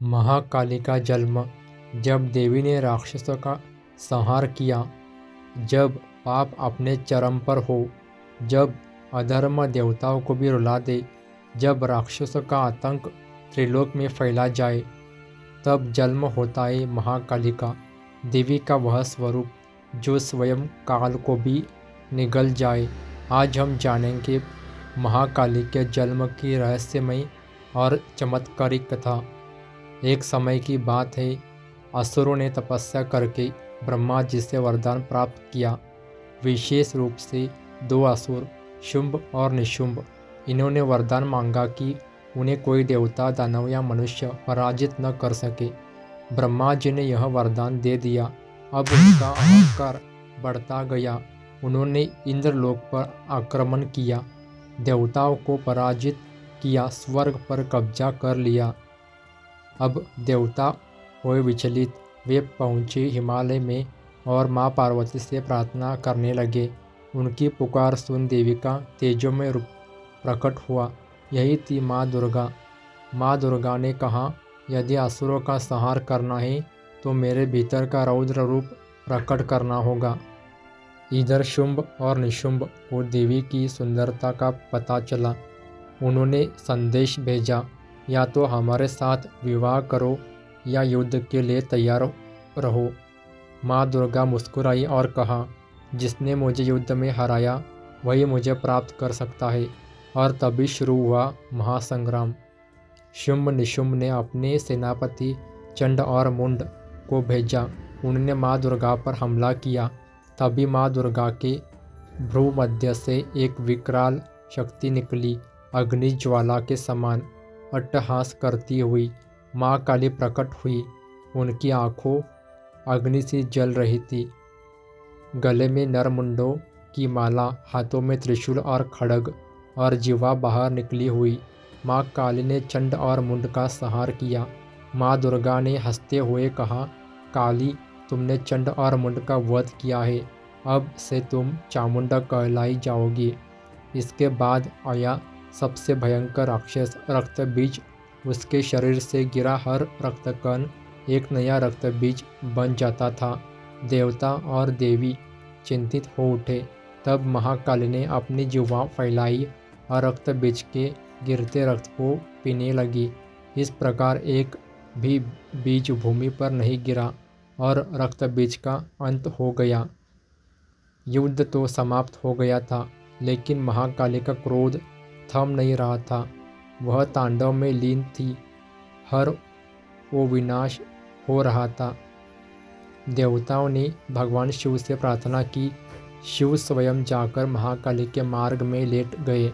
महाकाली का जन्म। जब देवी ने राक्षसों का संहार किया, जब पाप अपने चरम पर हो, जब अधर्म देवताओं को भी रुला दे, जब राक्षसों का आतंक त्रिलोक में फैला जाए, तब जन्म होता है महाकाली का, देवी का वह स्वरूप जो स्वयं काल को भी निगल जाए। आज हम जानेंगे महाकाली के जन्म की रहस्यमयी और चमत्कारिक कथा। एक समय की बात है, असुरों ने तपस्या करके ब्रह्मा जी से वरदान प्राप्त किया। विशेष रूप से 2 असुर, शुंभ और निशुंभ। इन्होंने वरदान मांगा कि उन्हें कोई देवता, दानव या मनुष्य पराजित न कर सके। ब्रह्मा जी ने यह वरदान दे दिया। अब उनका अहंकार बढ़ता गया। उन्होंने इंद्रलोक पर आक्रमण किया, देवताओं को पराजित किया, स्वर्ग पर कब्जा कर लिया। अब देवता हुए विचलित। वे पहुँचे हिमालय में और माँ पार्वती से प्रार्थना करने लगे। उनकी पुकार सुन देवी का तेजोमय रूप प्रकट हुआ। यही थी माँ दुर्गा। माँ दुर्गा ने कहा, यदि असुरों का संहार करना है तो मेरे भीतर का रौद्र रूप प्रकट करना होगा। इधर शुंभ और निशुंभ को देवी की सुंदरता का पता चला। उन्होंने संदेश भेजा, या तो हमारे साथ विवाह करो या युद्ध के लिए तैयार रहो। माँ दुर्गा मुस्कुराई और कहा, जिसने मुझे युद्ध में हराया वही मुझे प्राप्त कर सकता है। और तभी शुरू हुआ महासंग्राम। शुंभ निशुंभ ने अपने सेनापति चंड और मुंड को भेजा। उन्होंने माँ दुर्गा पर हमला किया। तभी माँ दुर्गा के भ्रू मध्य से एक विकराल शक्ति निकली, अग्नि ज्वाला के समान अट्टहास करती हुई। माँ काली प्रकट हुई। उनकी आंखों अग्नि से जल रही थी। गले में नरमुंडों की माला, हाथों में त्रिशूल और खड्ग और जिह्वा बाहर निकली हुई। माँ काली ने चंड और मुंड का संहार किया। माँ दुर्गा ने हंसते हुए कहा, काली, तुमने चंड और मुंड का वध किया है, अब से तुम चामुंडा कहलाई जाओगी। इसके बाद आया सबसे भयंकर राक्षस, रक्त बीज। उसके शरीर से गिरा हर रक्तकण एक नया रक्त बीज बन जाता था। देवता और देवी चिंतित हो उठे। तब महाकाली ने अपनी जिह्वा फैलाई और रक्त बीज के गिरते रक्त को पीने लगी। इस प्रकार एक भी बीज भूमि पर नहीं गिरा और रक्त बीज का अंत हो गया। युद्ध तो समाप्त हो गया था, लेकिन महाकाली का क्रोध थम नहीं रहा था। वह तांडव में लीन थी। हर वो विनाश हो रहा था। देवताओं ने भगवान शिव से प्रार्थना की। शिव स्वयं जाकर महाकाली के मार्ग में लेट गए।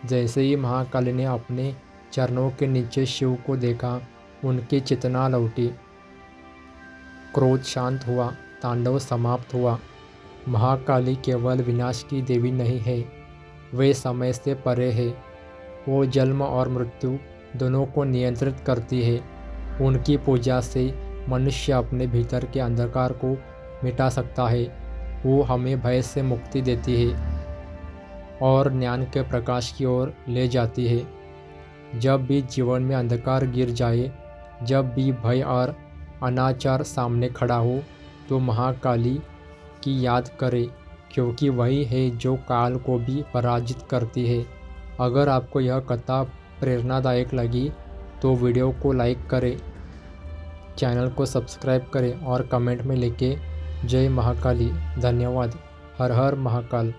जैसे ही महाकाली ने अपने चरणों के नीचे शिव को देखा, उनकी चेतना लौटी। क्रोध शांत हुआ, तांडव समाप्त हुआ। महाकाली केवल विनाश की देवी नहीं है, वे समय से परे है। वो जन्म और मृत्यु दोनों को नियंत्रित करती है। उनकी पूजा से मनुष्य अपने भीतर के अंधकार को मिटा सकता है। वो हमें भय से मुक्ति देती है और ज्ञान के प्रकाश की ओर ले जाती है। जब भी जीवन में अंधकार गिर जाए, जब भी भय और अनाचार सामने खड़ा हो, तो महाकाली की याद करें, क्योंकि वही है जो काल को भी पराजित करती है। अगर आपको यह कथा प्रेरणादायक लगी तो वीडियो को लाइक करें, चैनल को सब्सक्राइब करें और कमेंट में लिखें जय महाकाली। धन्यवाद। हर हर महाकाल।